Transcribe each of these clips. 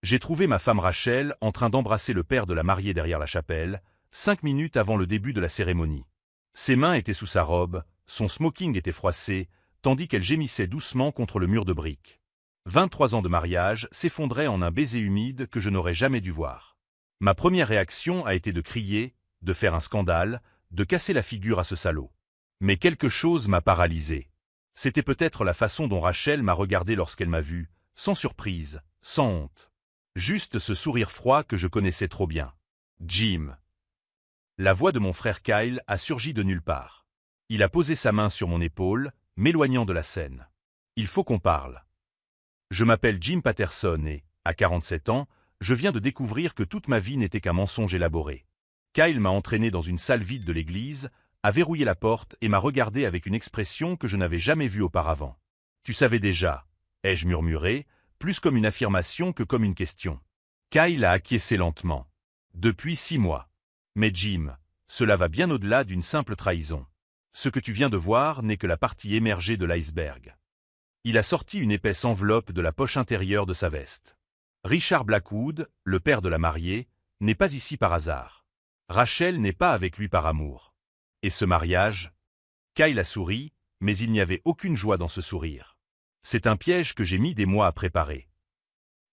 J'ai trouvé ma femme Rachel en train d'embrasser le père de la mariée derrière la chapelle, 5 minutes avant le début de la cérémonie. Ses mains étaient sous sa robe, son smoking était froissé, tandis qu'elle gémissait doucement contre le mur de briques. 23 ans de mariage s'effondraient en un baiser humide que je n'aurais jamais dû voir. Ma première réaction a été de crier, de faire un scandale, de casser la figure à ce salaud. Mais quelque chose m'a paralysé. C'était peut-être la façon dont Rachel m'a regardé lorsqu'elle m'a vu, sans surprise, sans honte. Juste ce sourire froid que je connaissais trop bien. Jim. La voix de mon frère Kyle a surgi de nulle part. Il a posé sa main sur mon épaule, m'éloignant de la scène. Il faut qu'on parle. Je m'appelle Jim Patterson et, à 47 ans, je viens de découvrir que toute ma vie n'était qu'un mensonge élaboré. Kyle m'a entraîné dans une salle vide de l'église, a verrouillé la porte et m'a regardé avec une expression que je n'avais jamais vue auparavant. Tu savais déjà, ai-je murmuré, plus comme une affirmation que comme une question. Kyle a acquiescé lentement. Depuis 6 mois. Mais Jim, cela va bien au-delà d'une simple trahison. Ce que tu viens de voir n'est que la partie émergée de l'iceberg. Il a sorti une épaisse enveloppe de la poche intérieure de sa veste. Richard Blackwood, le père de la mariée, n'est pas ici par hasard. Rachel n'est pas avec lui par amour. Et ce mariage? Kyle a souri, mais il n'y avait aucune joie dans ce sourire. C'est un piège que j'ai mis des mois à préparer.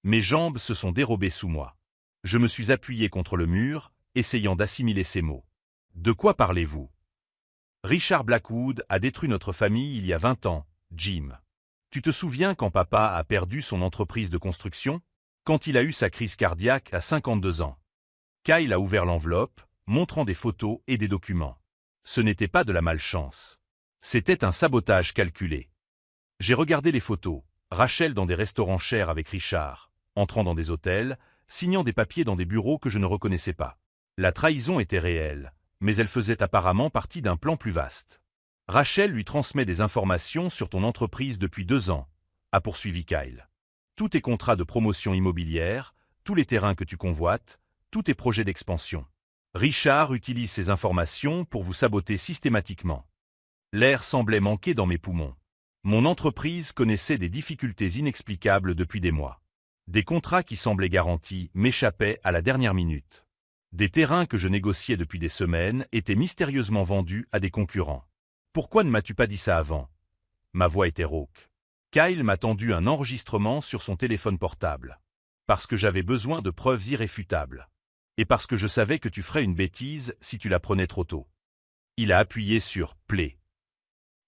Mes jambes se sont dérobées sous moi. Je me suis appuyé contre le mur, essayant d'assimiler ces mots. De quoi parlez-vous? Richard Blackwood a détruit notre famille il y a 20 ans, Jim. Tu te souviens quand papa a perdu son entreprise de construction? Quand il a eu sa crise cardiaque à 52 ans. Kyle a ouvert l'enveloppe, montrant des photos et des documents. Ce n'était pas de la malchance. C'était un sabotage calculé. J'ai regardé les photos, Rachel dans des restaurants chers avec Richard, entrant dans des hôtels, signant des papiers dans des bureaux que je ne reconnaissais pas. La trahison était réelle, mais elle faisait apparemment partie d'un plan plus vaste. Rachel lui transmet des informations sur ton entreprise depuis 2 ans, a poursuivi Kyle. Tous tes contrats de promotion immobilière, tous les terrains que tu convoites, tous tes projets d'expansion. Richard utilise ces informations pour vous saboter systématiquement. L'air semblait manquer dans mes poumons. Mon entreprise connaissait des difficultés inexplicables depuis des mois. Des contrats qui semblaient garantis m'échappaient à la dernière minute. Des terrains que je négociais depuis des semaines étaient mystérieusement vendus à des concurrents. Pourquoi ne m'as-tu pas dit ça avant? Ma voix était rauque. Kyle m'a tendu un enregistrement sur son téléphone portable. Parce que j'avais besoin de preuves irréfutables. Et parce que je savais que tu ferais une bêtise si tu la prenais trop tôt. Il a appuyé sur « Play ».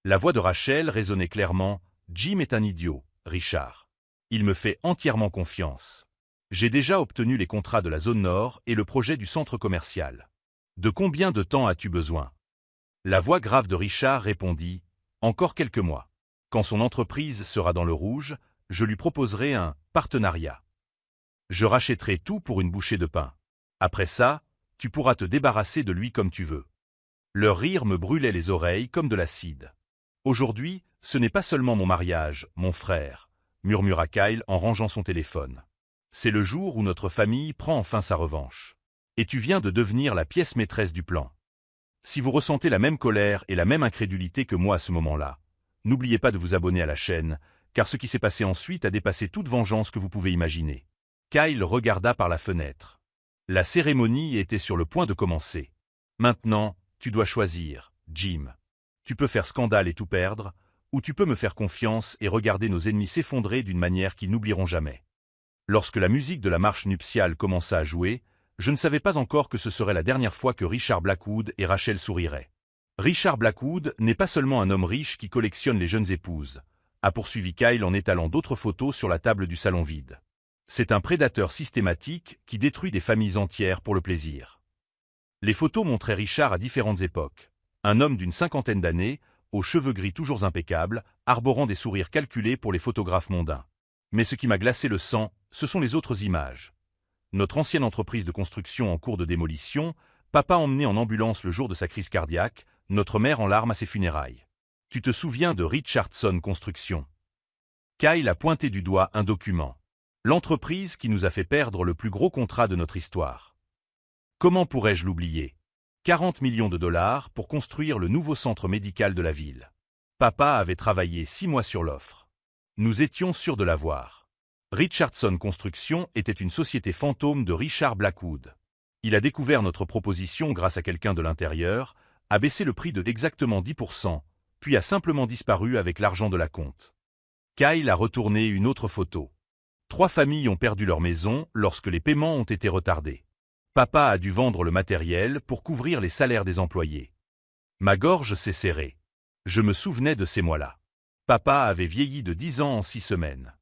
La voix de Rachel résonnait clairement « Jim est un idiot, Richard. Il me fait entièrement confiance. J'ai déjà obtenu les contrats de la zone nord et le projet du centre commercial. De combien de temps as-tu besoin ?» La voix grave de Richard répondit « Encore quelques mois. Quand son entreprise sera dans le rouge, je lui proposerai un partenariat. Je rachèterai tout pour une bouchée de pain. Après ça, tu pourras te débarrasser de lui comme tu veux. » Leur rire me brûlait les oreilles comme de l'acide. « Aujourd'hui, ce n'est pas seulement mon mariage, mon frère, » murmura Kyle en rangeant son téléphone. « C'est le jour où notre famille prend enfin sa revanche. Et tu viens de devenir la pièce maîtresse du plan. Si vous ressentez la même colère et la même incrédulité que moi à ce moment-là, n'oubliez pas de vous abonner à la chaîne, car ce qui s'est passé ensuite a dépassé toute vengeance que vous pouvez imaginer. » Kyle regarda par la fenêtre. La cérémonie était sur le point de commencer. « Maintenant, tu dois choisir, Jim. Tu peux faire scandale et tout perdre, ou tu peux me faire confiance et regarder nos ennemis s'effondrer d'une manière qu'ils n'oublieront jamais. » Lorsque la musique de la marche nuptiale commença à jouer, je ne savais pas encore que ce serait la dernière fois que Richard Blackwood et Rachel souriraient. Richard Blackwood n'est pas seulement un homme riche qui collectionne les jeunes épouses, a poursuivi Kyle en étalant d'autres photos sur la table du salon vide. C'est un prédateur systématique qui détruit des familles entières pour le plaisir. Les photos montraient Richard à différentes époques. Un homme d'une 50aine d'années, aux cheveux gris toujours impeccables, arborant des sourires calculés pour les photographes mondains. Mais ce qui m'a glacé le sang, ce sont les autres images. Notre ancienne entreprise de construction en cours de démolition, papa emmené en ambulance le jour de sa crise cardiaque, notre mère en larmes à ses funérailles. Tu te souviens de Richardson Construction? Kyle a pointé du doigt un document. L'entreprise qui nous a fait perdre le plus gros contrat de notre histoire. Comment pourrais-je l'oublier? 40 millions de dollars pour construire le nouveau centre médical de la ville. Papa avait travaillé 6 mois sur l'offre. Nous étions sûrs de l'avoir. Richardson Construction était une société fantôme de Richard Blackwood. Il a découvert notre proposition grâce à quelqu'un de l'intérieur, a baissé le prix de exactement 10%, puis a simplement disparu avec l'argent de l'acompte. Kyle a retourné une autre photo. 3 familles ont perdu leur maison lorsque les paiements ont été retardés. Papa a dû vendre le matériel pour couvrir les salaires des employés. Ma gorge s'est serrée. Je me souvenais de ces mois-là. Papa avait vieilli de 10 ans en 6 semaines.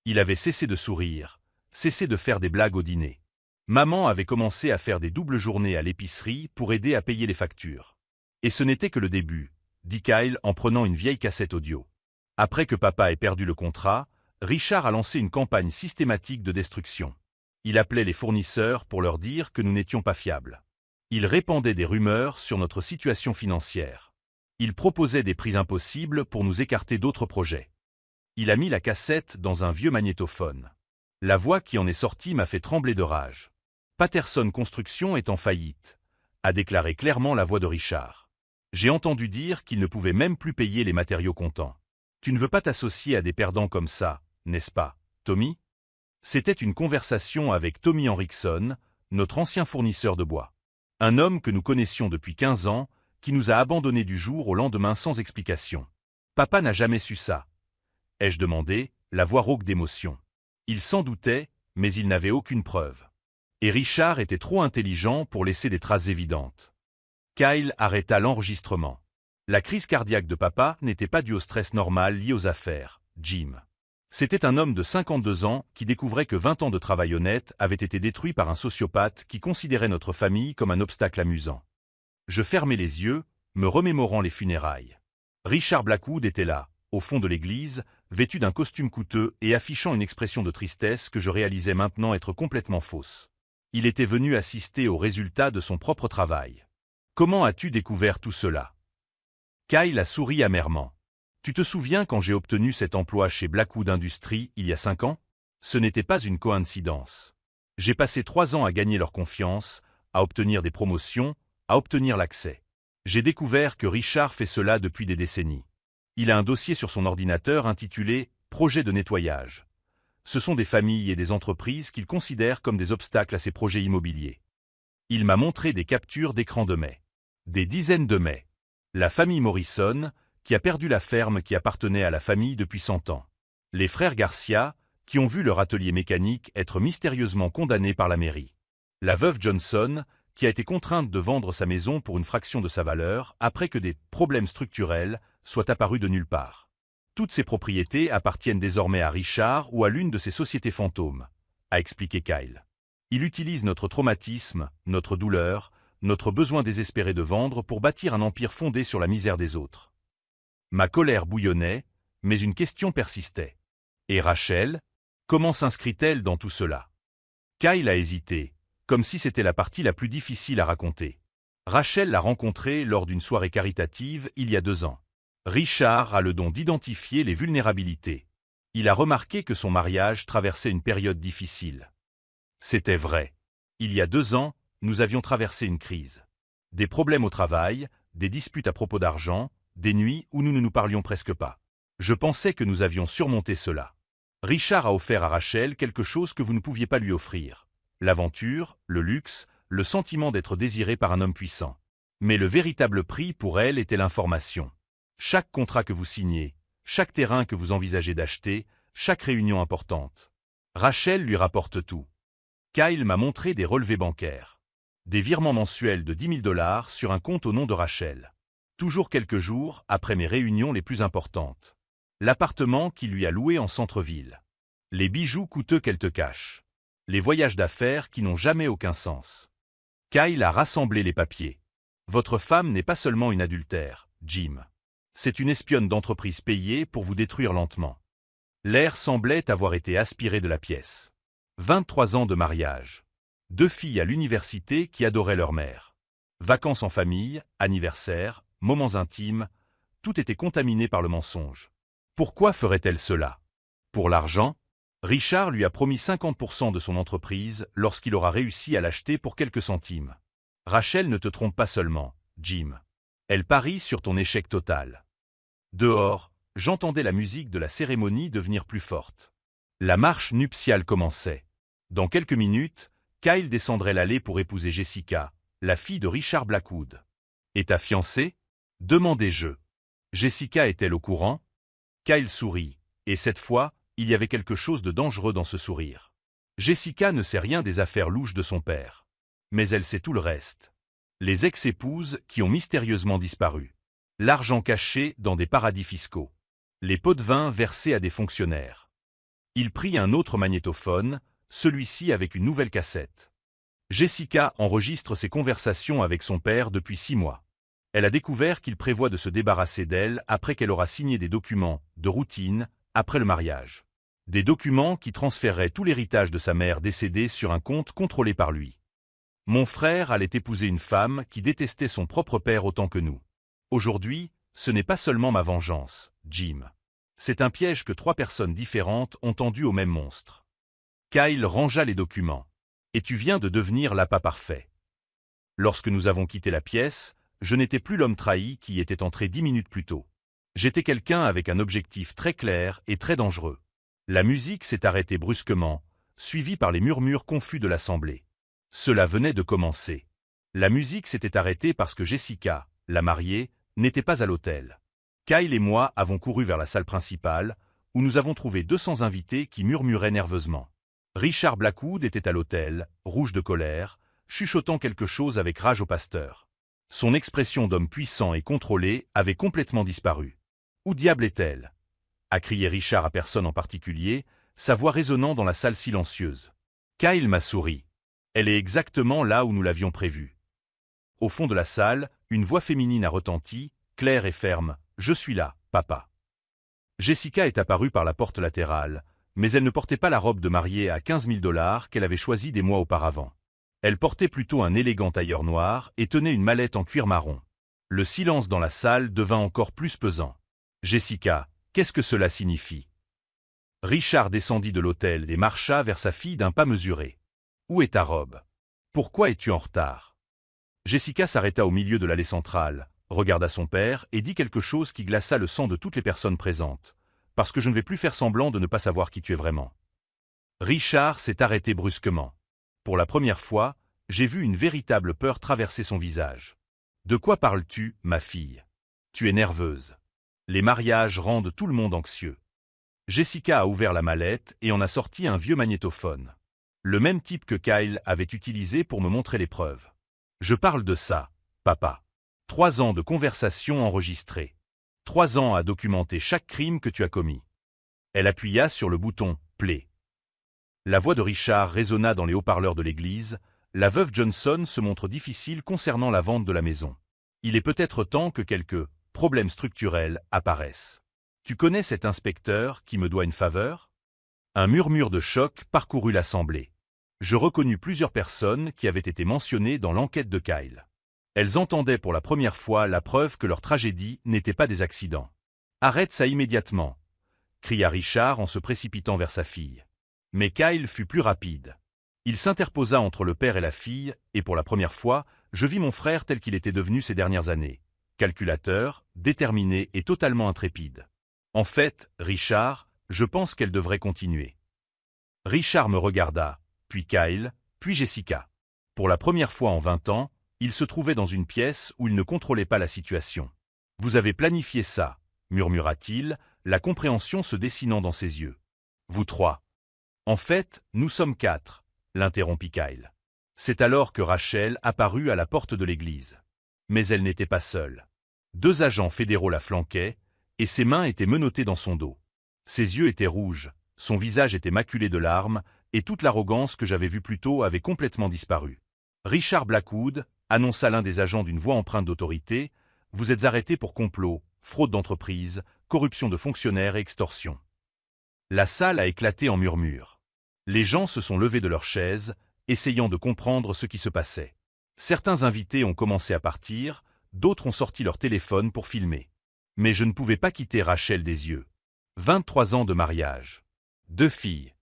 Il avait cessé de sourire, cessé de faire des blagues au dîner. Maman avait commencé à faire des doubles journées à l'épicerie pour aider à payer les factures. Et ce n'était que le début, dit Kyle en prenant une vieille cassette audio. Après que papa ait perdu le contrat, Richard a lancé une campagne systématique de destruction. Il appelait les fournisseurs pour leur dire que nous n'étions pas fiables. Il répandait des rumeurs sur notre situation financière. Il proposait des prix impossibles pour nous écarter d'autres projets. Il a mis la cassette dans un vieux magnétophone. La voix qui en est sortie m'a fait trembler de rage. Patterson Construction est en faillite, a déclaré clairement la voix de Richard. J'ai entendu dire qu'il ne pouvait même plus payer les matériaux comptants. Tu ne veux pas t'associer à des perdants comme ça, n'est-ce pas, Tommy? C'était une conversation avec Tommy Henriksen, notre ancien fournisseur de bois. Un homme que nous connaissions depuis 15 ans, qui nous a abandonnés du jour au lendemain sans explication. Papa n'a jamais su ça. Ai-je demandé, la voix rauque d'émotion. Il s'en doutait, mais il n'avait aucune preuve. Et Richard était trop intelligent pour laisser des traces évidentes. Kyle arrêta l'enregistrement. La crise cardiaque de papa n'était pas due au stress normal lié aux affaires, Jim. C'était un homme de 52 ans qui découvrait que 20 ans de travail honnête avaient été détruits par un sociopathe qui considérait notre famille comme un obstacle amusant. Je fermai les yeux, me remémorant les funérailles. Richard Blackwood était là, au fond de l'église, vêtu d'un costume coûteux et affichant une expression de tristesse que je réalisais maintenant être complètement fausse. Il était venu assister au résultat de son propre travail. Comment as-tu découvert tout cela? Kyle a souri amèrement. Tu te souviens quand j'ai obtenu cet emploi chez Blackwood Industries il y a 5 ans? Ce n'était pas une coïncidence. J'ai passé 3 ans à gagner leur confiance, à obtenir des promotions, à obtenir l'accès. J'ai découvert que Richard fait cela depuis des décennies. Il a un dossier sur son ordinateur intitulé « Projet de nettoyage ». Ce sont des familles et des entreprises qu'il considère comme des obstacles à ses projets immobiliers. Il m'a montré des captures d'écran de mai. Des dizaines de mai. La famille Morrison, qui a perdu la ferme qui appartenait à la famille depuis 100 ans. Les frères Garcia, qui ont vu leur atelier mécanique être mystérieusement condamné par la mairie. La veuve Johnson, qui a été contrainte de vendre sa maison pour une fraction de sa valeur après que des problèmes structurels soient apparus de nulle part. Toutes ces propriétés appartiennent désormais à Richard ou à l'une de ses sociétés fantômes, a expliqué Kyle. Il utilise notre traumatisme, notre douleur, notre besoin désespéré de vendre pour bâtir un empire fondé sur la misère des autres. Ma colère bouillonnait, mais une question persistait. Et Rachel, comment s'inscrit-elle dans tout cela? Kyle a hésité, comme si c'était la partie la plus difficile à raconter. Rachel l'a rencontrée lors d'une soirée caritative il y a 2 ans. Richard a le don d'identifier les vulnérabilités. Il a remarqué que son mariage traversait une période difficile. C'était vrai. Il y a 2 ans, nous avions traversé une crise. Des problèmes au travail, des disputes à propos d'argent, des nuits où nous ne nous parlions presque pas. Je pensais que nous avions surmonté cela. Richard a offert à Rachel quelque chose que vous ne pouviez pas lui offrir. L'aventure, le luxe, le sentiment d'être désiré par un homme puissant. Mais le véritable prix pour elle était l'information. Chaque contrat que vous signez, chaque terrain que vous envisagez d'acheter, chaque réunion importante. Rachel lui rapporte tout. Kyle m'a montré des relevés bancaires. Des virements mensuels de 10 000 $ sur un compte au nom de Rachel. Toujours quelques jours après mes réunions les plus importantes. L'appartement qu'il lui a loué en centre-ville. Les bijoux coûteux qu'elle te cache. Les voyages d'affaires qui n'ont jamais aucun sens. Kyle a rassemblé les papiers. Votre femme n'est pas seulement une adultère, Jim. C'est une espionne d'entreprise payée pour vous détruire lentement. L'air semblait avoir été aspiré de la pièce. 23 ans de mariage. 2 filles à l'université qui adoraient leur mère. Vacances en famille, anniversaires, moments intimes, tout était contaminé par le mensonge. Pourquoi ferait-elle cela? Pour l'argent? Richard lui a promis 50% de son entreprise lorsqu'il aura réussi à l'acheter pour quelques centimes. Rachel ne te trompe pas seulement, Jim. Elle parie sur ton échec total. Dehors, j'entendais la musique de la cérémonie devenir plus forte. La marche nuptiale commençait. Dans quelques minutes, Kyle descendrait l'allée pour épouser Jessica, la fille de Richard Blackwood. « Et ta fiancée » demandai-je. Jessica est-elle au courant? Kyle sourit, et cette fois, il y avait quelque chose de dangereux dans ce sourire. Jessica ne sait rien des affaires louches de son père. Mais elle sait tout le reste. Les ex-épouses qui ont mystérieusement disparu. L'argent caché dans des paradis fiscaux. Les pots de vin versés à des fonctionnaires. Il prit un autre magnétophone, celui-ci avec une nouvelle cassette. Jessica enregistre ses conversations avec son père depuis 6 mois. Elle a découvert qu'il prévoit de se débarrasser d'elle après qu'elle aura signé des documents de routine après le mariage. Des documents qui transféreraient tout l'héritage de sa mère décédée sur un compte contrôlé par lui. Mon frère allait épouser une femme qui détestait son propre père autant que nous. Aujourd'hui, ce n'est pas seulement ma vengeance, Jim. C'est un piège que 3 personnes différentes ont tendu au même monstre. Kyle rangea les documents. Et tu viens de devenir l'appât parfait. Lorsque nous avons quitté la pièce, je n'étais plus l'homme trahi qui était entré 10 minutes plus tôt. J'étais quelqu'un avec un objectif très clair et très dangereux. La musique s'est arrêtée brusquement, suivie par les murmures confus de l'assemblée. Cela venait de commencer. La musique s'était arrêtée parce que Jessica, la mariée, n'était pas à l'hôtel. Kyle et moi avons couru vers la salle principale, où nous avons trouvé 200 invités qui murmuraient nerveusement. Richard Blackwood était à l'hôtel, rouge de colère, chuchotant quelque chose avec rage au pasteur. Son expression d'homme puissant et contrôlé avait complètement disparu. « Où diable est-elle » a crié Richard à personne en particulier, sa voix résonnant dans la salle silencieuse. Kyle m'a souri. Elle est exactement là où nous l'avions prévue. Au fond de la salle, une voix féminine a retenti, claire et ferme. « Je suis là, papa. » Jessica est apparue par la porte latérale, mais elle ne portait pas la robe de mariée à 15 000 $ qu'elle avait choisie des mois auparavant. Elle portait plutôt un élégant tailleur noir et tenait une mallette en cuir marron. Le silence dans la salle devint encore plus pesant. « Jessica, qu'est-ce que cela signifie » Richard descendit de l'autel et marcha vers sa fille d'un pas mesuré. « Où est ta robe? Pourquoi es-tu en retard » Jessica s'arrêta au milieu de l'allée centrale, regarda son père et dit quelque chose qui glaça le sang de toutes les personnes présentes. « Parce que je ne vais plus faire semblant de ne pas savoir qui tu es vraiment. » Richard s'est arrêté brusquement. Pour la première fois, j'ai vu une véritable peur traverser son visage. « De quoi parles-tu, ma fille? Tu es nerveuse. Les mariages rendent tout le monde anxieux. » Jessica a ouvert la mallette et en a sorti un vieux magnétophone. Le même type que Kyle avait utilisé pour me montrer les preuves. « Je parle de ça, papa. 3 ans de conversations enregistrées. 3 ans à documenter chaque crime que tu as commis. » Elle appuya sur le bouton « Play ». La voix de Richard résonna dans les haut-parleurs de l'église. La veuve Johnson se montre difficile concernant la vente de la maison. Il est peut-être temps que quelques problèmes structurels apparaissent. Tu connais cet inspecteur qui me doit une faveur? Un murmure de choc parcourut l'assemblée. Je reconnus plusieurs personnes qui avaient été mentionnées dans l'enquête de Kyle. Elles entendaient pour la première fois la preuve que leur tragédie n'était pas des accidents. « Arrête ça immédiatement !» cria Richard en se précipitant vers sa fille. Mais Kyle fut plus rapide. Il s'interposa entre le père et la fille, et pour la première fois, je vis mon frère tel qu'il était devenu ces dernières années. Calculateur, déterminé et totalement intrépide. « En fait, Richard, je pense qu'elle devrait continuer. » Richard me regarda, puis Kyle, puis Jessica. Pour la première fois en 20 ans, il se trouvait dans une pièce où il ne contrôlait pas la situation. « Vous avez planifié ça, » murmura-t-il, la compréhension se dessinant dans ses yeux. « Vous 3. »« En fait, nous sommes 4, » l'interrompit Kyle. C'est alors que Rachel apparut à la porte de l'église. Mais elle n'était pas seule. 2 agents fédéraux la flanquaient, et ses mains étaient menottées dans son dos. Ses yeux étaient rouges, son visage était maculé de larmes, et toute l'arrogance que j'avais vue plus tôt avait complètement disparu. Richard Blackwood, annonça l'un des agents d'une voix empreinte d'autorité, « Vous êtes arrêté pour complot, fraude d'entreprise, corruption de fonctionnaires et extorsion. » La salle a éclaté en murmures. Les gens se sont levés de leurs chaises, essayant de comprendre ce qui se passait. Certains invités ont commencé à partir, d'autres ont sorti leur téléphone pour filmer. Mais je ne pouvais pas quitter Rachel des yeux. 23 ans de mariage. 2 filles.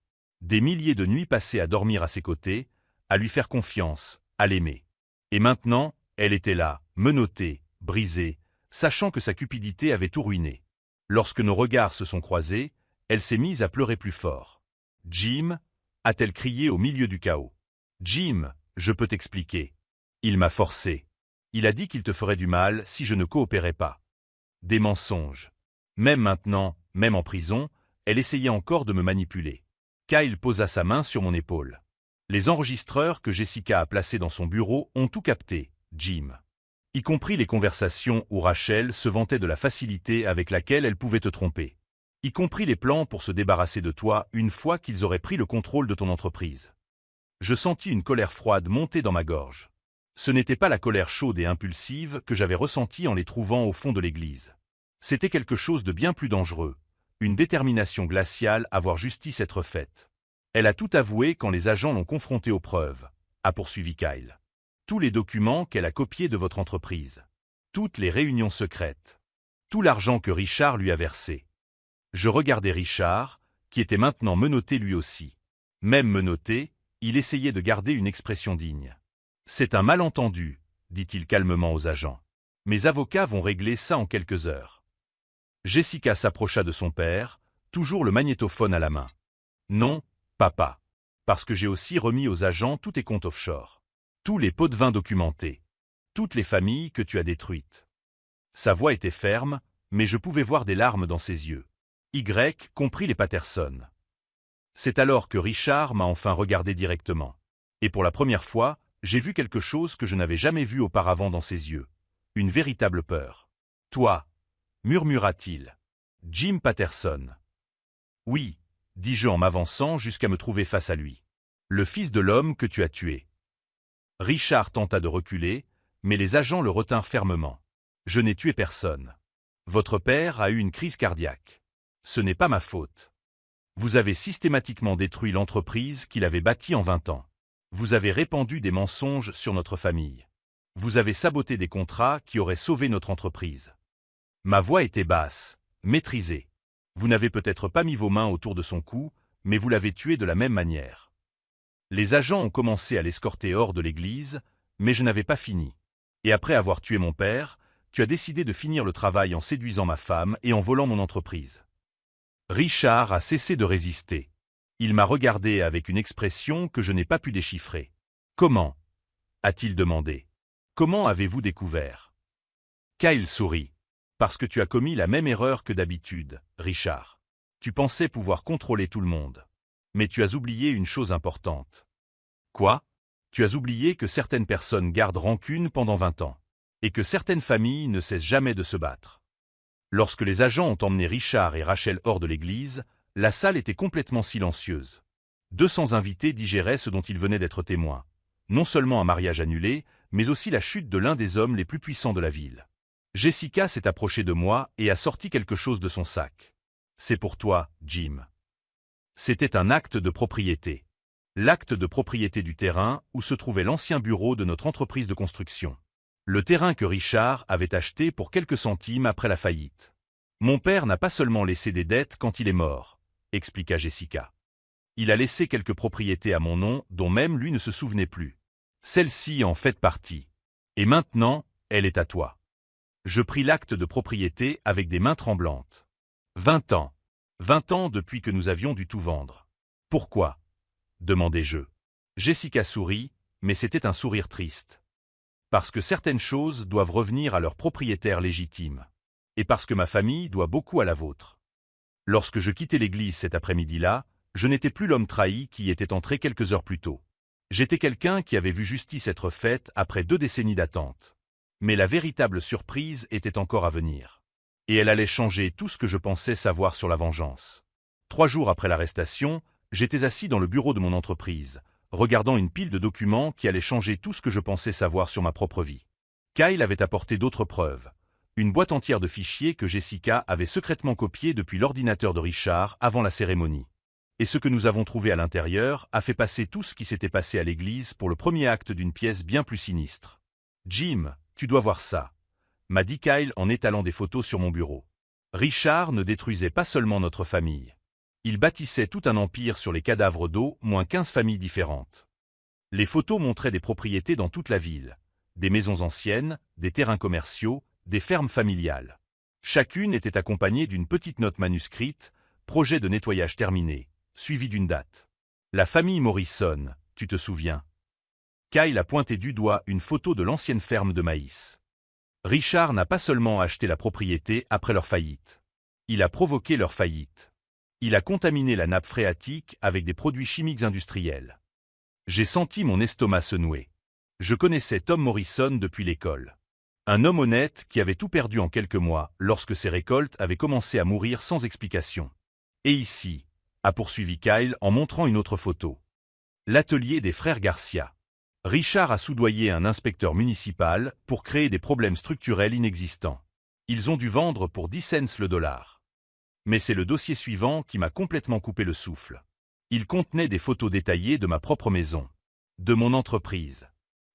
Des milliers de nuits passées à dormir à ses côtés, à lui faire confiance, à l'aimer. Et maintenant, elle était là, menottée, brisée, sachant que sa cupidité avait tout ruiné. Lorsque nos regards se sont croisés, elle s'est mise à pleurer plus fort. Jim, a-t-elle crié au milieu du chaos. Jim, je peux t'expliquer. Il m'a forcé. Il a dit qu'il te ferait du mal si je ne coopérais pas. Des mensonges. Même maintenant, même en prison, elle essayait encore de me manipuler. Kyle posa sa main sur mon épaule. Les enregistreurs que Jessica a placés dans son bureau ont tout capté, Jim. Y compris les conversations où Rachel se vantait de la facilité avec laquelle elle pouvait te tromper. Y compris les plans pour se débarrasser de toi une fois qu'ils auraient pris le contrôle de ton entreprise. Je sentis une colère froide monter dans ma gorge. Ce n'était pas la colère chaude et impulsive que j'avais ressentie en les trouvant au fond de l'église. C'était quelque chose de bien plus dangereux, une détermination glaciale à voir justice être faite. Elle a tout avoué quand les agents l'ont confrontée aux preuves, a poursuivi Kyle. Tous les documents qu'elle a copiés de votre entreprise. Toutes les réunions secrètes. Tout l'argent que Richard lui a versé. Je regardais Richard, qui était maintenant menotté lui aussi. Même menotté, il essayait de garder une expression digne. C'est un malentendu, dit-il calmement aux agents. Mes avocats vont régler ça en quelques heures. Jessica s'approcha de son père, toujours le magnétophone à la main. Non, papa. Parce que j'ai aussi remis aux agents tous tes comptes offshore. Tous les pots de vin documentés. Toutes les familles que tu as détruites. Sa voix était ferme, mais je pouvais voir des larmes dans ses yeux. Y compris les Patterson. C'est alors que Richard m'a enfin regardé directement. Et pour la première fois, j'ai vu quelque chose que je n'avais jamais vu auparavant dans ses yeux. Une véritable peur. Toi, murmura-t-il. Jim Patterson. Oui, dis-je en m'avançant jusqu'à me trouver face à lui. Le fils de l'homme que tu as tué. Richard tenta de reculer, mais les agents le retinrent fermement. Je n'ai tué personne. Votre père a eu une crise cardiaque. Ce n'est pas ma faute. Vous avez systématiquement détruit l'entreprise qu'il avait bâtie en 20 ans. Vous avez répandu des mensonges sur notre famille. Vous avez saboté des contrats qui auraient sauvé notre entreprise. Ma voix était basse, maîtrisée. Vous n'avez peut-être pas mis vos mains autour de son cou, mais vous l'avez tué de la même manière. Les agents ont commencé à l'escorter hors de l'église, mais je n'avais pas fini. Et après avoir tué mon père, tu as décidé de finir le travail en séduisant ma femme et en volant mon entreprise. Richard a cessé de résister. Il m'a regardé avec une expression que je n'ai pas pu déchiffrer. Comment ? A-t-il demandé. Comment avez-vous découvert ? Kyle sourit. Parce que tu as commis la même erreur que d'habitude, Richard. Tu pensais pouvoir contrôler tout le monde. Mais tu as oublié une chose importante. Quoi ? Tu as oublié que certaines personnes gardent rancune pendant 20 ans. Et que certaines familles ne cessent jamais de se battre. Lorsque les agents ont emmené Richard et Rachel hors de l'église, la salle était complètement silencieuse. 200 invités digéraient ce dont ils venaient d'être témoins. Non seulement un mariage annulé, mais aussi la chute de l'un des hommes les plus puissants de la ville. Jessica s'est approchée de moi et a sorti quelque chose de son sac. C'est pour toi, Jim. C'était un acte de propriété. L'acte de propriété du terrain où se trouvait l'ancien bureau de notre entreprise de construction. Le terrain que Richard avait acheté pour quelques centimes après la faillite. Mon père n'a pas seulement laissé des dettes quand il est mort, expliqua Jessica. Il a laissé quelques propriétés à mon nom dont même lui ne se souvenait plus. Celle-ci en fait partie. Et maintenant, elle est à toi. Je pris l'acte de propriété avec des mains tremblantes. 20 ans. 20 ans depuis que nous avions dû tout vendre. Pourquoi ? Demandai-je. Jessica sourit, mais c'était un sourire triste. Parce que certaines choses doivent revenir à leur propriétaire légitime. Et parce que ma famille doit beaucoup à la vôtre. Lorsque je quittais l'église cet après-midi-là, je n'étais plus l'homme trahi qui y était entré quelques heures plus tôt. J'étais quelqu'un qui avait vu justice être faite après 2 décennies d'attente. Mais la véritable surprise était encore à venir. Et elle allait changer tout ce que je pensais savoir sur la vengeance. 3 jours après l'arrestation, j'étais assis dans le bureau de mon entreprise, regardant une pile de documents qui allaient changer tout ce que je pensais savoir sur ma propre vie. Kyle avait apporté d'autres preuves. Une boîte entière de fichiers que Jessica avait secrètement copiés depuis l'ordinateur de Richard avant la cérémonie. Et ce que nous avons trouvé à l'intérieur a fait passer tout ce qui s'était passé à l'église pour le premier acte d'une pièce bien plus sinistre. « Jim, tu dois voir ça », m'a dit Kyle en étalant des photos sur mon bureau. Richard ne détruisait pas seulement notre famille. Il bâtissait tout un empire sur les cadavres d'eau, moins 15 familles différentes. Les photos montraient des propriétés dans toute la ville, des maisons anciennes, des terrains commerciaux, des fermes familiales. Chacune était accompagnée d'une petite note manuscrite, projet de nettoyage terminé, suivi d'une date. La famille Morrison, tu te souviens? Kyle a pointé du doigt une photo de l'ancienne ferme de maïs. Richard n'a pas seulement acheté la propriété après leur faillite. Il a provoqué leur faillite. Il a contaminé la nappe phréatique avec des produits chimiques industriels. J'ai senti mon estomac se nouer. Je connaissais Tom Morrison depuis l'école. Un homme honnête qui avait tout perdu en quelques mois lorsque ses récoltes avaient commencé à mourir sans explication. Et ici, a poursuivi Kyle en montrant une autre photo. L'atelier des frères Garcia. Richard a soudoyé un inspecteur municipal pour créer des problèmes structurels inexistants. Ils ont dû vendre pour 10 cents le dollar. Mais c'est le dossier suivant qui m'a complètement coupé le souffle. Il contenait des photos détaillées de ma propre maison, de mon entreprise,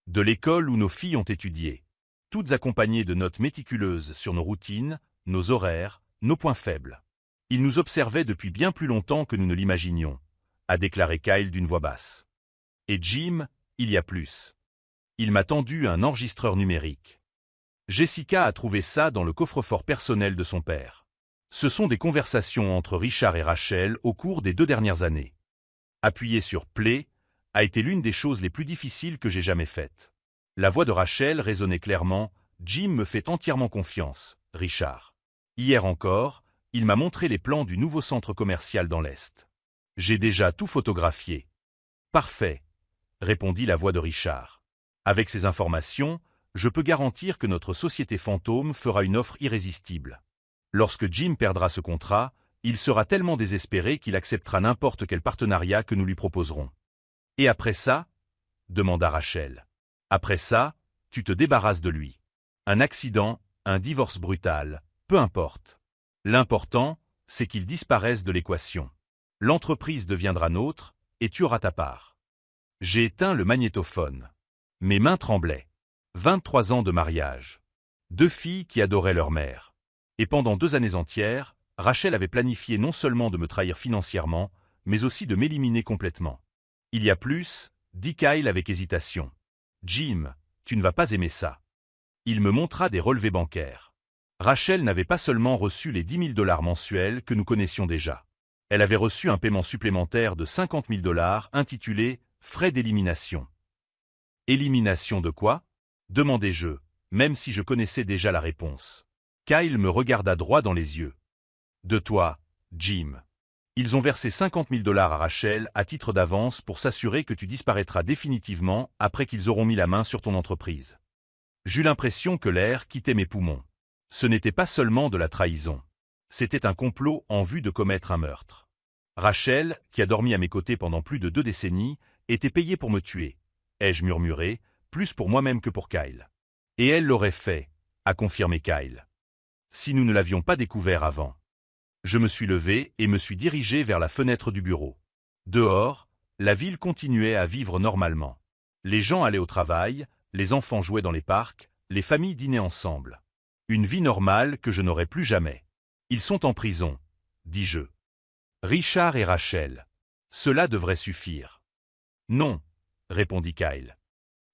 de l'école où nos filles ont étudié, toutes accompagnées de notes méticuleuses sur nos routines, nos horaires, nos points faibles. Ils nous observaient depuis bien plus longtemps que nous ne l'imaginions, a déclaré Kyle d'une voix basse. Et Jim, il y a plus. Il m'a tendu un enregistreur numérique. Jessica a trouvé ça dans le coffre-fort personnel de son père. Ce sont des conversations entre Richard et Rachel au cours des 2 dernières années. Appuyer sur Play a été l'une des choses les plus difficiles que j'ai jamais faites. La voix de Rachel résonnait clairement. Jim me fait entièrement confiance, Richard. Hier encore, il m'a montré les plans du nouveau centre commercial dans l'Est. J'ai déjà tout photographié. Parfait, répondit la voix de Richard. Avec ces informations, je peux garantir que notre société fantôme fera une offre irrésistible. Lorsque Jim perdra ce contrat, il sera tellement désespéré qu'il acceptera n'importe quel partenariat que nous lui proposerons. Et après ça? Demanda Rachel. Après ça, tu te débarrasses de lui. Un accident, un divorce brutal, peu importe. L'important, c'est qu'il disparaisse de l'équation. L'entreprise deviendra nôtre, et tu auras ta part. J'ai éteint le magnétophone. Mes mains tremblaient. 23 ans de mariage. 2 filles qui adoraient leur mère. Et pendant 2 années entières, Rachel avait planifié non seulement de me trahir financièrement, mais aussi de m'éliminer complètement. Il y a plus, dit Kyle avec hésitation. Jim, tu ne vas pas aimer ça. Il me montra des relevés bancaires. Rachel n'avait pas seulement reçu les 10 000 $ mensuels que nous connaissions déjà. Elle avait reçu un paiement supplémentaire de 50 000 $ intitulé « Frais d'élimination ». Élimination de quoi? Demandai-je, même si je connaissais déjà la réponse. Kyle me regarda droit dans les yeux. De toi, Jim. Ils ont versé 50 000 $ à Rachel à titre d'avance pour s'assurer que tu disparaîtras définitivement après qu'ils auront mis la main sur ton entreprise. J'eus l'impression que l'air quittait mes poumons. Ce n'était pas seulement de la trahison. C'était un complot en vue de commettre un meurtre. Rachel, qui a dormi à mes côtés pendant plus de 2 décennies, était payée pour me tuer, ai-je murmuré, plus pour moi-même que pour Kyle. Et elle l'aurait fait, a confirmé Kyle. Si nous ne l'avions pas découvert avant. Je me suis levé et me suis dirigé vers la fenêtre du bureau. Dehors, la ville continuait à vivre normalement. Les gens allaient au travail, les enfants jouaient dans les parcs, les familles dînaient ensemble. Une vie normale que je n'aurai plus jamais. Ils sont en prison, dis-je. Richard et Rachel. Cela devrait suffire. Non, répondit Kyle.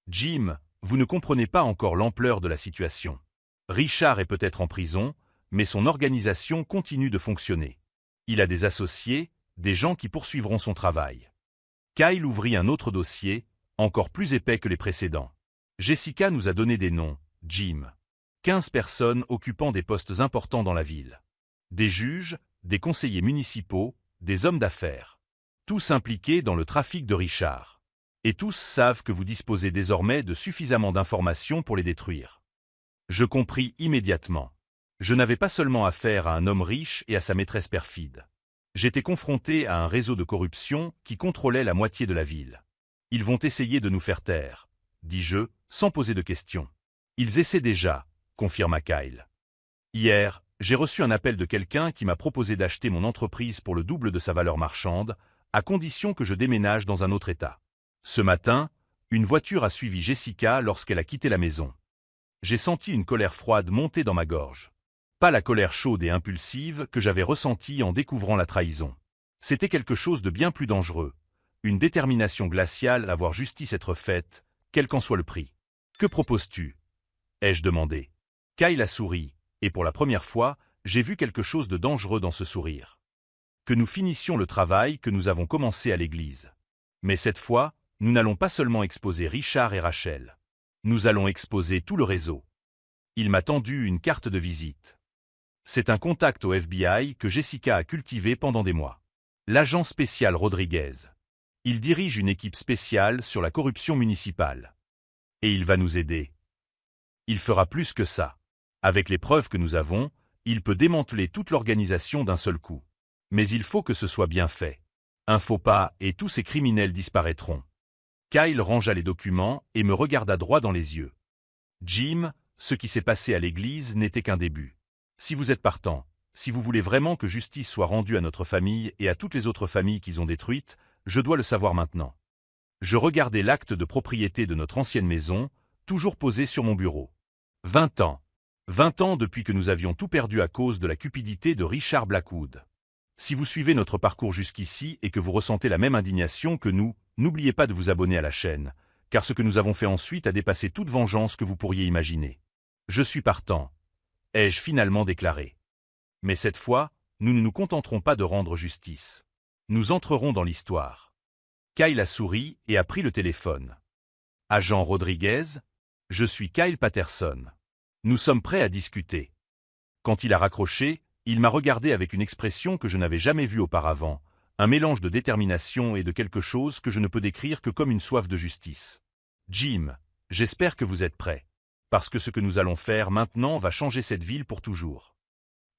Jim, vous ne comprenez pas encore l'ampleur de la situation. Richard est peut-être en prison, mais son organisation continue de fonctionner. Il a des associés, des gens qui poursuivront son travail. Kyle ouvrit un autre dossier, encore plus épais que les précédents. Jessica nous a donné des noms, Jim. 15 personnes occupant des postes importants dans la ville. Des juges, des conseillers municipaux, des hommes d'affaires. Tous impliqués dans le trafic de Richard. Et tous savent que vous disposez désormais de suffisamment d'informations pour les détruire. Je compris immédiatement. Je n'avais pas seulement affaire à un homme riche et à sa maîtresse perfide. J'étais confronté à un réseau de corruption qui contrôlait la moitié de la ville. Ils vont essayer de nous faire taire, dis-je, sans poser de questions. Ils essaient déjà, confirma Kyle. Hier, j'ai reçu un appel de quelqu'un qui m'a proposé d'acheter mon entreprise pour le double de sa valeur marchande, à condition que je déménage dans un autre État. Ce matin, une voiture a suivi Jessica lorsqu'elle a quitté la maison. J'ai senti une colère froide monter dans ma gorge. Pas la colère chaude et impulsive que j'avais ressentie en découvrant la trahison. C'était quelque chose de bien plus dangereux, une détermination glaciale à voir justice être faite, quel qu'en soit le prix. Que proposes-tu? Ai-je demandé. Kyle a souri, et pour la première fois, j'ai vu quelque chose de dangereux dans ce sourire. Que nous finissions le travail que nous avons commencé à l'église. Mais cette fois, nous n'allons pas seulement exposer Richard et Rachel. Nous allons exposer tout le réseau. Il m'a tendu une carte de visite. C'est un contact au FBI que Jessica a cultivé pendant des mois. L'agent spécial Rodriguez. Il dirige une équipe spéciale sur la corruption municipale. Et il va nous aider. Il fera plus que ça. Avec les preuves que nous avons, il peut démanteler toute l'organisation d'un seul coup. Mais il faut que ce soit bien fait. Un faux pas et tous ces criminels disparaîtront. Kyle rangea les documents et me regarda droit dans les yeux. Jim, ce qui s'est passé à l'église n'était qu'un début. Si vous êtes partant, si vous voulez vraiment que justice soit rendue à notre famille et à toutes les autres familles qu'ils ont détruites, je dois le savoir maintenant. Je regardai l'acte de propriété de notre ancienne maison, toujours posé sur mon bureau. 20 ans. 20 ans depuis que nous avions tout perdu à cause de la cupidité de Richard Blackwood. Si vous suivez notre parcours jusqu'ici et que vous ressentez la même indignation que nous, n'oubliez pas de vous abonner à la chaîne, car ce que nous avons fait ensuite a dépassé toute vengeance que vous pourriez imaginer. Je suis partant, ai-je finalement déclaré. Mais cette fois, nous ne nous contenterons pas de rendre justice. Nous entrerons dans l'histoire. Kyle a souri et a pris le téléphone. Agent Rodriguez, je suis Kyle Patterson. Nous sommes prêts à discuter. Quand il a raccroché, il m'a regardé avec une expression que je n'avais jamais vue auparavant, un mélange de détermination et de quelque chose que je ne peux décrire que comme une soif de justice. Jim, j'espère que vous êtes prêt. Parce que ce que nous allons faire maintenant va changer cette ville pour toujours.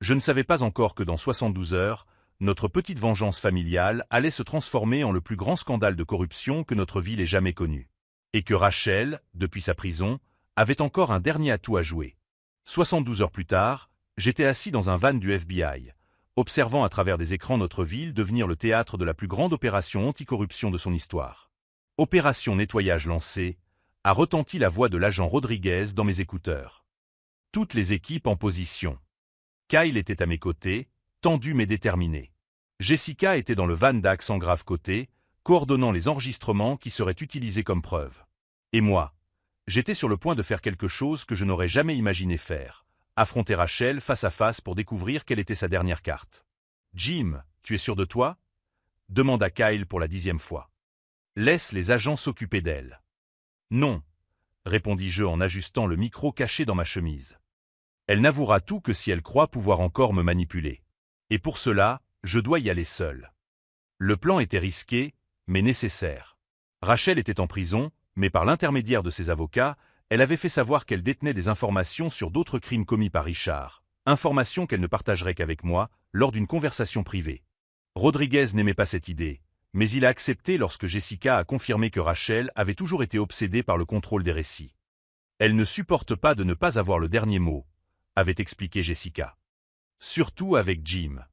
Je ne savais pas encore que dans 72 heures, notre petite vengeance familiale allait se transformer en le plus grand scandale de corruption que notre ville ait jamais connu. Et que Rachel, depuis sa prison, avait encore un dernier atout à jouer. 72 heures plus tard, j'étais assis dans un van du FBI, observant à travers des écrans notre ville devenir le théâtre de la plus grande opération anticorruption de son histoire. Opération nettoyage lancée, a retenti la voix de l'agent Rodriguez dans mes écouteurs. Toutes les équipes en position. Kyle était à mes côtés, tendu mais déterminé. Jessica était dans le van d'Axe en grave côté, coordonnant les enregistrements qui seraient utilisés comme preuve. Et moi, j'étais sur le point de faire quelque chose que je n'aurais jamais imaginé faire, affronter Rachel face à face pour découvrir quelle était sa dernière carte. « Jim, tu es sûr de toi ?» demanda Kyle pour la 10e fois. « Laisse les agents s'occuper d'elle. »« Non, » répondis-je en ajustant le micro caché dans ma chemise. « Elle n'avouera tout que si elle croit pouvoir encore me manipuler. Et pour cela, je dois y aller seul. » Le plan était risqué, mais nécessaire. Rachel était en prison, mais par l'intermédiaire de ses avocats, elle avait fait savoir qu'elle détenait des informations sur d'autres crimes commis par Richard, informations qu'elle ne partagerait qu'avec moi, lors d'une conversation privée. Rodriguez n'aimait pas cette idée, mais il a accepté lorsque Jessica a confirmé que Rachel avait toujours été obsédée par le contrôle des récits. Elle ne supporte pas de ne pas avoir le dernier mot, avait expliqué Jessica. Surtout avec Jim.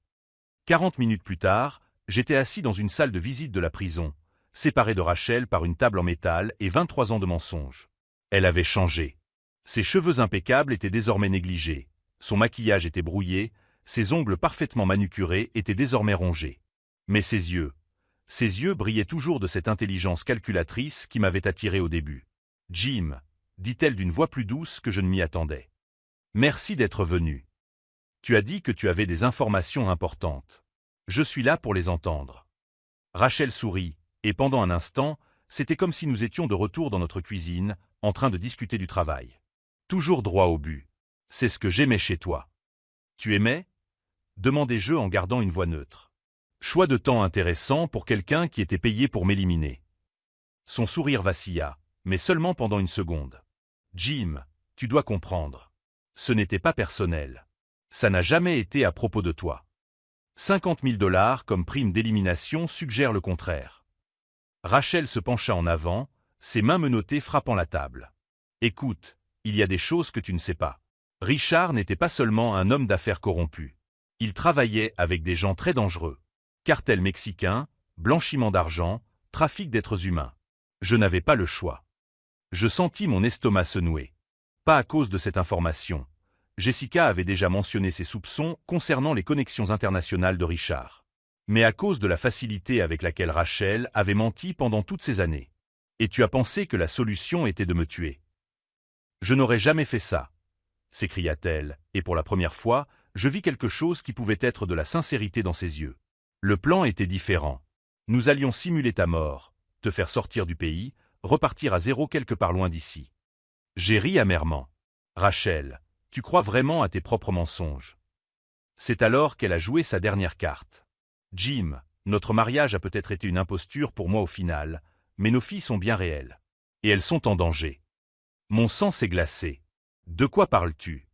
40 minutes plus tard, j'étais assis dans une salle de visite de la prison, séparé de Rachel par une table en métal et 23 ans de mensonges. Elle avait changé. Ses cheveux impeccables étaient désormais négligés, son maquillage était brouillé, ses ongles parfaitement manucurés étaient désormais rongés. Mais ses yeux brillaient toujours de cette intelligence calculatrice qui m'avait attiré au début. « Jim, » dit-elle d'une voix plus douce que je ne m'y attendais. « Merci d'être venu. Tu as dit que tu avais des informations importantes. Je suis là pour les entendre. » Rachel sourit, et pendant un instant, c'était comme si nous étions de retour dans notre cuisine, en train de discuter du travail. Toujours droit au but. C'est ce que j'aimais chez toi. Tu aimais ? Demandai-je en gardant une voix neutre. Choix de temps intéressant pour quelqu'un qui était payé pour m'éliminer. Son sourire vacilla, mais seulement pendant une seconde. Jim, tu dois comprendre. Ce n'était pas personnel. Ça n'a jamais été à propos de toi. 50 000 $ comme prime d'élimination suggère le contraire. Rachel se pencha en avant, ses mains menottées frappant la table. Écoute, il y a des choses que tu ne sais pas. Richard n'était pas seulement un homme d'affaires corrompu. Il travaillait avec des gens très dangereux. Cartel mexicain, blanchiment d'argent, trafic d'êtres humains. Je n'avais pas le choix. Je sentis mon estomac se nouer. Pas à cause de cette information. Jessica avait déjà mentionné ses soupçons concernant les connexions internationales de Richard. Mais à cause de la facilité avec laquelle Rachel avait menti pendant toutes ces années. Et tu as pensé que la solution était de me tuer. Je n'aurais jamais fait ça, s'écria-t-elle, et pour la première fois, je vis quelque chose qui pouvait être de la sincérité dans ses yeux. Le plan était différent. Nous allions simuler ta mort, te faire sortir du pays, repartir à zéro quelque part loin d'ici. J'ai ri amèrement. Rachel, tu crois vraiment à tes propres mensonges? C'est alors qu'elle a joué sa dernière carte. Jim, notre mariage a peut-être été une imposture pour moi au final, mais nos filles sont bien réelles. Et elles sont en danger. Mon sang s'est glacé. De quoi parles-tu?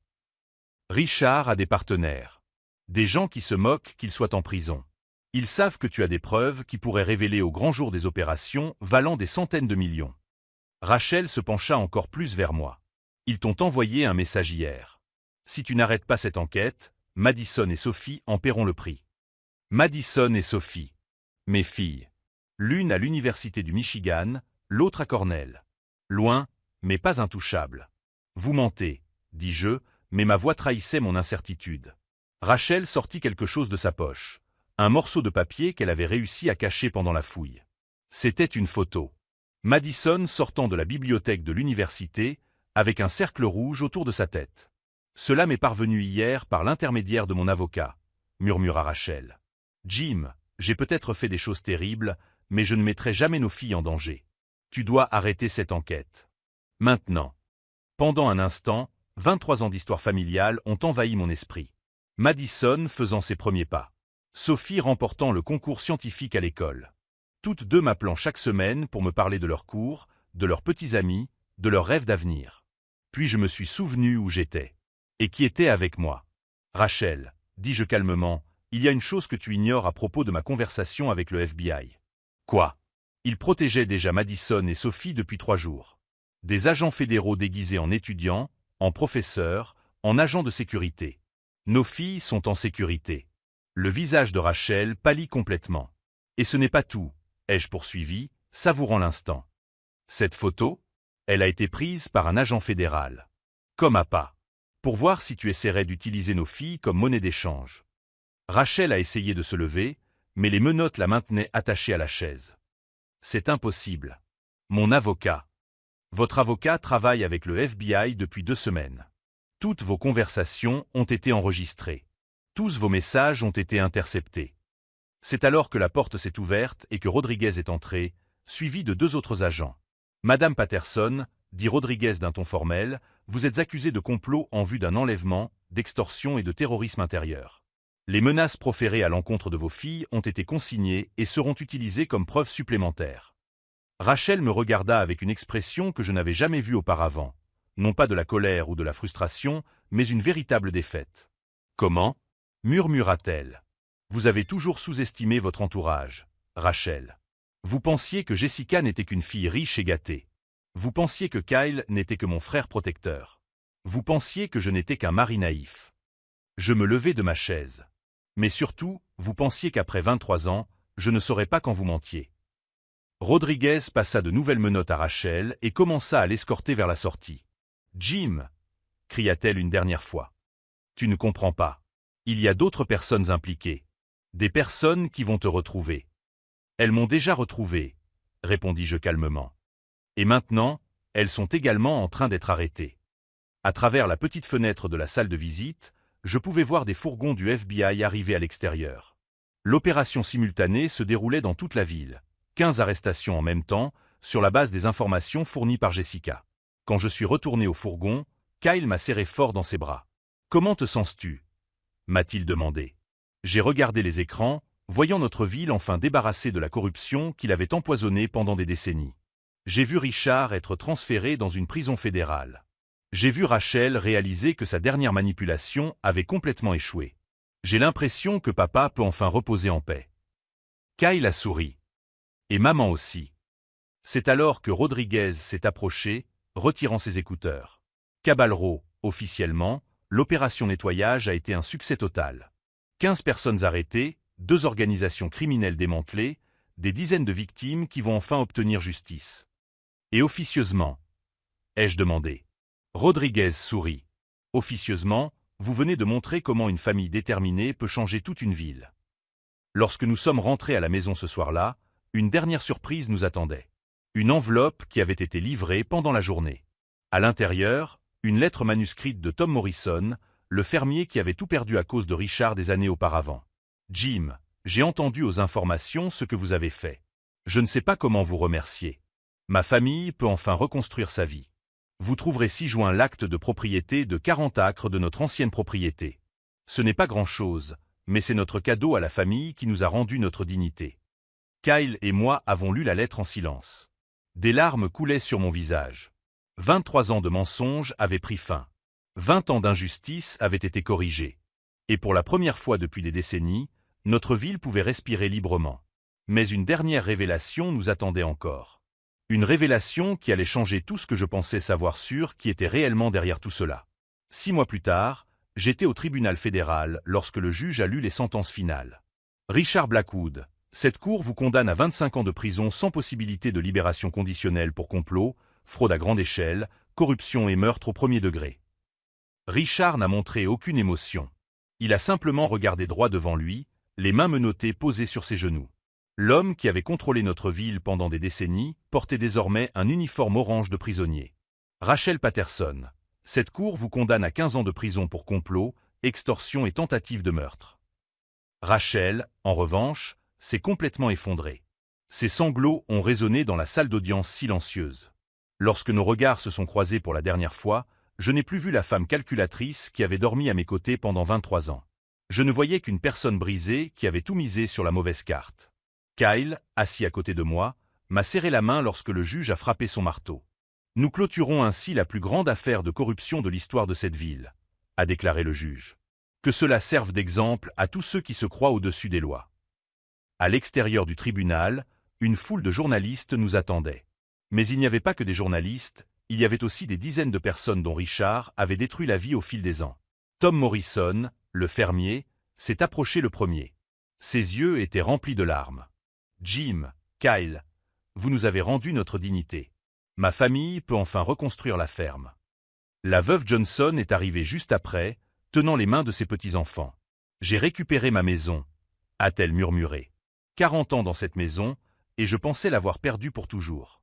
Richard a des partenaires. Des gens qui se moquent qu'il soit en prison. Ils savent que tu as des preuves qui pourraient révéler au grand jour des opérations valant des centaines de millions. Rachel se pencha encore plus vers moi. Ils t'ont envoyé un message hier. Si tu n'arrêtes pas cette enquête, Madison et Sophie en paieront le prix. Madison et Sophie. Mes filles. L'une à l'université du Michigan, l'autre à Cornell. Loin, mais pas intouchable. Vous mentez, dis-je, mais ma voix trahissait mon incertitude. Rachel sortit quelque chose de sa poche. Un morceau de papier qu'elle avait réussi à cacher pendant la fouille. C'était une photo. Madison sortant de la bibliothèque de l'université, avec un cercle rouge autour de sa tête. Cela m'est parvenu hier par l'intermédiaire de mon avocat, murmura Rachel. Jim, j'ai peut-être fait des choses terribles, mais je ne mettrai jamais nos filles en danger. Tu dois arrêter cette enquête. Maintenant. Pendant un instant, 23 ans d'histoire familiale ont envahi mon esprit. Madison faisant ses premiers pas. Sophie remportant le concours scientifique à l'école. Toutes deux m'appelant chaque semaine pour me parler de leurs cours, de leurs petits amis, de leurs rêves d'avenir. Puis je me suis souvenu où j'étais. Et qui était avec moi. Rachel, dis-je calmement, il y a une chose que tu ignores à propos de ma conversation avec le FBI. Quoi? Ils protégeaient déjà Madison et Sophie depuis 3 jours. Des agents fédéraux déguisés en étudiants, en professeurs, en agents de sécurité. Nos filles sont en sécurité. Le visage de Rachel pâlit complètement. Et ce n'est pas tout, ai-je poursuivi, savourant l'instant. Cette photo? Elle a été prise par un agent fédéral. Comme appât. Pour voir si tu essaierais d'utiliser nos filles comme monnaie d'échange. Rachel a essayé de se lever, mais les menottes la maintenaient attachée à la chaise. C'est impossible. Mon avocat. Votre avocat travaille avec le FBI depuis 2 semaines. Toutes vos conversations ont été enregistrées. Tous vos messages ont été interceptés. C'est alors que la porte s'est ouverte et que Rodriguez est entré, suivi de 2 autres agents. Madame Patterson, dit Rodriguez d'un ton formel, vous êtes accusée de complot en vue d'un enlèvement, d'extorsion et de terrorisme intérieur. Les menaces proférées à l'encontre de vos filles ont été consignées et seront utilisées comme preuve supplémentaire. Rachel me regarda avec une expression que je n'avais jamais vue auparavant, non pas de la colère ou de la frustration, mais une véritable défaite. Comment? Murmura-t-elle. Vous avez toujours sous-estimé votre entourage, Rachel. Vous pensiez que Jessica n'était qu'une fille riche et gâtée. Vous pensiez que Kyle n'était que mon frère protecteur. Vous pensiez que je n'étais qu'un mari naïf. Je me levai de ma chaise. Mais surtout, vous pensiez qu'après 23 ans, je ne saurais pas quand vous mentiez. Rodriguez passa de nouvelles menottes à Rachel et commença à l'escorter vers la sortie. « Jim !» cria-t-elle une dernière fois. « Tu ne comprends pas. Il y a d'autres personnes impliquées. Des personnes qui vont te retrouver. » « Elles m'ont déjà retrouvé, » répondis-je calmement. « Et maintenant, elles sont également en train d'être arrêtées. » À travers la petite fenêtre de la salle de visite, je pouvais voir des fourgons du FBI arriver à l'extérieur. L'opération simultanée se déroulait dans toute la ville. 15 arrestations en même temps, sur la base des informations fournies par Jessica. Quand je suis retourné au fourgon, Kyle m'a serré fort dans ses bras. « Comment te sens-tu » m'a-t-il demandé. J'ai regardé les écrans, voyant notre ville enfin débarrassée de la corruption qui l'avait empoisonnée pendant des décennies. J'ai vu Richard être transféré dans une prison fédérale. J'ai vu Rachel réaliser que sa dernière manipulation avait complètement échoué. J'ai l'impression que papa peut enfin reposer en paix. Kyle a souri. Et maman aussi. C'est alors que Rodriguez s'est approché, retirant ses écouteurs. Caballero, officiellement, l'opération nettoyage a été un succès total. 15 personnes arrêtées, 2 organisations criminelles démantelées, des dizaines de victimes qui vont enfin obtenir justice. Et officieusement? Ai-je demandé. Rodriguez sourit. Officieusement, vous venez de montrer comment une famille déterminée peut changer toute une ville. Lorsque nous sommes rentrés à la maison ce soir-là, une dernière surprise nous attendait. Une enveloppe qui avait été livrée pendant la journée. À l'intérieur, une lettre manuscrite de Tom Morrison, le fermier qui avait tout perdu à cause de Richard des années auparavant. « Jim, J'ai entendu aux informations ce que vous avez fait. Je ne sais pas comment vous remercier. Ma famille peut enfin reconstruire sa vie. Vous trouverez ci-joint l'acte de propriété de 40 acres de notre ancienne propriété. Ce n'est pas grand-chose, mais c'est notre cadeau à la famille qui nous a rendu notre dignité. Kyle et moi avons lu la lettre en silence. Des larmes coulaient sur mon visage. 23 ans de mensonges avaient pris fin. 20 ans d'injustice avaient été corrigés. Et pour la première fois depuis des décennies, notre ville pouvait respirer librement. Mais une dernière révélation nous attendait encore. Une révélation qui allait changer tout ce que je pensais savoir sûr qui était réellement derrière tout cela. 6 mois plus tard, j'étais au tribunal fédéral lorsque le juge a lu les sentences finales. Richard Blackwood, cette cour vous condamne à 25 ans de prison sans possibilité de libération conditionnelle pour complot, fraude à grande échelle, corruption et meurtre au premier degré. Richard n'a montré aucune émotion. Il a simplement regardé droit devant lui, les mains menottées posées sur ses genoux. L'homme qui avait contrôlé notre ville pendant des décennies portait désormais un uniforme orange de prisonnier. Rachel Patterson, cette cour vous condamne à 15 ans de prison pour complot, extorsion et tentative de meurtre. Rachel, en revanche, s'est complètement effondrée. Ses sanglots ont résonné dans la salle d'audience silencieuse. Lorsque nos regards se sont croisés pour la dernière fois, je n'ai plus vu la femme calculatrice qui avait dormi à mes côtés pendant 23 ans. Je ne voyais qu'une personne brisée qui avait tout misé sur la mauvaise carte. Kyle, assis à côté de moi, m'a serré la main lorsque le juge a frappé son marteau. Nous clôturons ainsi la plus grande affaire de corruption de l'histoire de cette ville, a déclaré le juge. Que cela serve d'exemple à tous ceux qui se croient au-dessus des lois. À l'extérieur du tribunal, une foule de journalistes nous attendait. Mais il n'y avait pas que des journalistes, il y avait aussi des dizaines de personnes dont Richard avait détruit la vie au fil des ans. Tom Morrison, le fermier, s'est approché le premier. Ses yeux étaient remplis de larmes. Jim, Kyle, vous nous avez rendu notre dignité. Ma famille peut enfin reconstruire la ferme. La veuve Johnson est arrivée juste après, tenant les mains de ses petits-enfants. J'ai récupéré ma maison, a-t-elle murmuré. 40 ans dans cette maison, et je pensais l'avoir perdue pour toujours.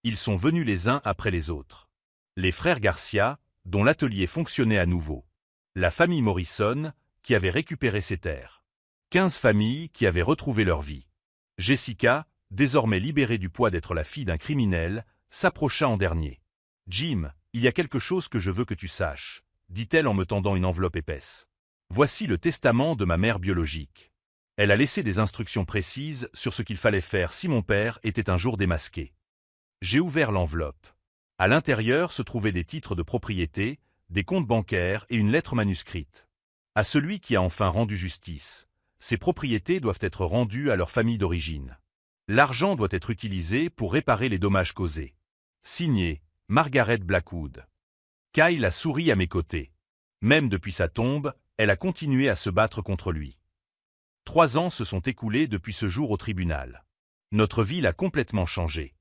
Ils sont venus les uns après les autres. Les frères Garcia, dont l'atelier fonctionnait à nouveau. La famille Morrison, qui avait récupéré ses terres. 15 familles qui avaient retrouvé leur vie. Jessica, désormais libérée du poids d'être la fille d'un criminel, s'approcha en dernier. « Jim, il y a quelque chose que je veux que tu saches, » dit-elle en me tendant une enveloppe épaisse. « Voici le testament de ma mère biologique. Elle a laissé des instructions précises sur ce qu'il fallait faire si mon père était un jour démasqué. » J'ai ouvert l'enveloppe. À l'intérieur se trouvaient des titres de propriété, des comptes bancaires et une lettre manuscrite. À celui qui a enfin rendu justice, ces propriétés doivent être rendues à leur famille d'origine. L'argent doit être utilisé pour réparer les dommages causés. Signé, Margaret Blackwood. Kyle a souri à mes côtés. Même depuis sa tombe, elle a continué à se battre contre lui. 3 ans se sont écoulés depuis ce jour au tribunal. Notre ville a complètement changé.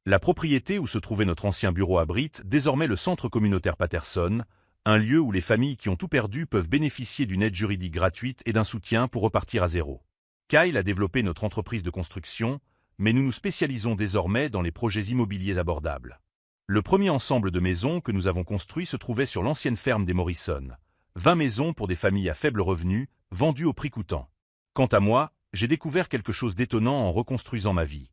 La propriété où se trouvait notre ancien bureau abrite désormais le centre communautaire Patterson, un lieu où les familles qui ont tout perdu peuvent bénéficier d'une aide juridique gratuite et d'un soutien pour repartir à zéro. Kyle a développé notre entreprise de construction, mais nous nous spécialisons désormais dans les projets immobiliers abordables. Le premier ensemble de maisons que nous avons construit se trouvait sur l'ancienne ferme des Morrison. 20 maisons pour des familles à faible revenu, vendues au prix coûtant. Quant à moi, j'ai découvert quelque chose d'étonnant en reconstruisant ma vie.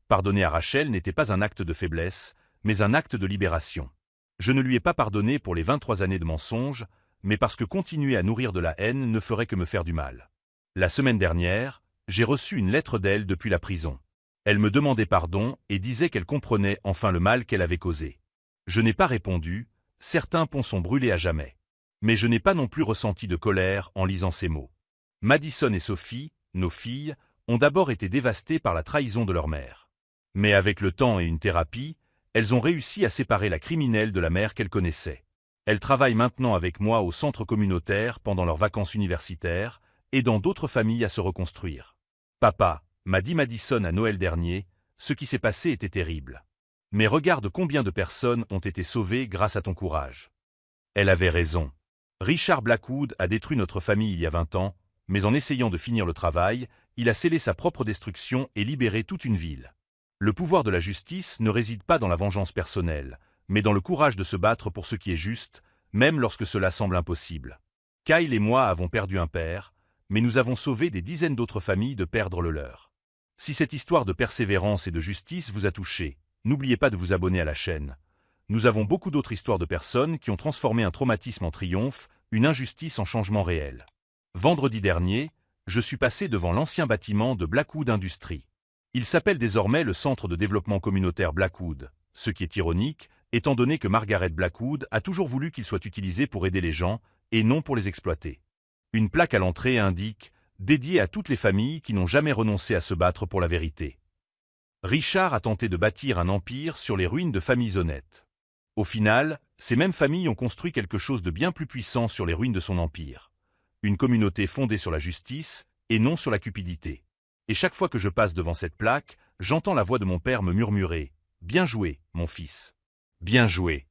Pardonner à Rachel n'était pas un acte de faiblesse, mais un acte de libération. Je ne lui ai pas pardonné pour les 23 années de mensonges, mais parce que continuer à nourrir de la haine ne ferait que me faire du mal. La semaine dernière, j'ai reçu une lettre d'elle depuis la prison. Elle me demandait pardon et disait qu'elle comprenait enfin le mal qu'elle avait causé. Je n'ai pas répondu, certains ponts sont brûlés à jamais. Mais je n'ai pas non plus ressenti de colère en lisant ces mots. Madison et Sophie, nos filles, ont d'abord été dévastées par la trahison de leur mère. Mais avec le temps et une thérapie, elles ont réussi à séparer la criminelle de la mère qu'elles connaissaient. Elles travaillent maintenant avec moi au centre communautaire pendant leurs vacances universitaires, aidant d'autres familles à se reconstruire. Papa, m'a dit Madison à Noël dernier, ce qui s'est passé était terrible. Mais regarde combien de personnes ont été sauvées grâce à ton courage. Elle avait raison. Richard Blackwood a détruit notre famille il y a 20 ans, mais en essayant de finir le travail, il a scellé sa propre destruction et libéré toute une ville. Le pouvoir de la justice ne réside pas dans la vengeance personnelle, mais dans le courage de se battre pour ce qui est juste, même lorsque cela semble impossible. Kyle et moi avons perdu un père, mais nous avons sauvé des dizaines d'autres familles de perdre le leur. Si cette histoire de persévérance et de justice vous a touché, n'oubliez pas de vous abonner à la chaîne. Nous avons beaucoup d'autres histoires de personnes qui ont transformé un traumatisme en triomphe, une injustice en changement réel. Vendredi dernier, je suis passé devant l'ancien bâtiment de Blackwood Industries. Il s'appelle désormais le Centre de développement communautaire Blackwood, ce qui est ironique, étant donné que Margaret Blackwood a toujours voulu qu'il soit utilisé pour aider les gens, et non pour les exploiter. Une plaque à l'entrée indique « Dédié à toutes les familles qui n'ont jamais renoncé à se battre pour la vérité ». Richard a tenté de bâtir un empire sur les ruines de familles honnêtes. Au final, ces mêmes familles ont construit quelque chose de bien plus puissant sur les ruines de son empire. Une communauté fondée sur la justice, et non sur la cupidité. Et chaque fois que je passe devant cette plaque, j'entends la voix de mon père me murmurer « Bien joué, mon fils. Bien joué. »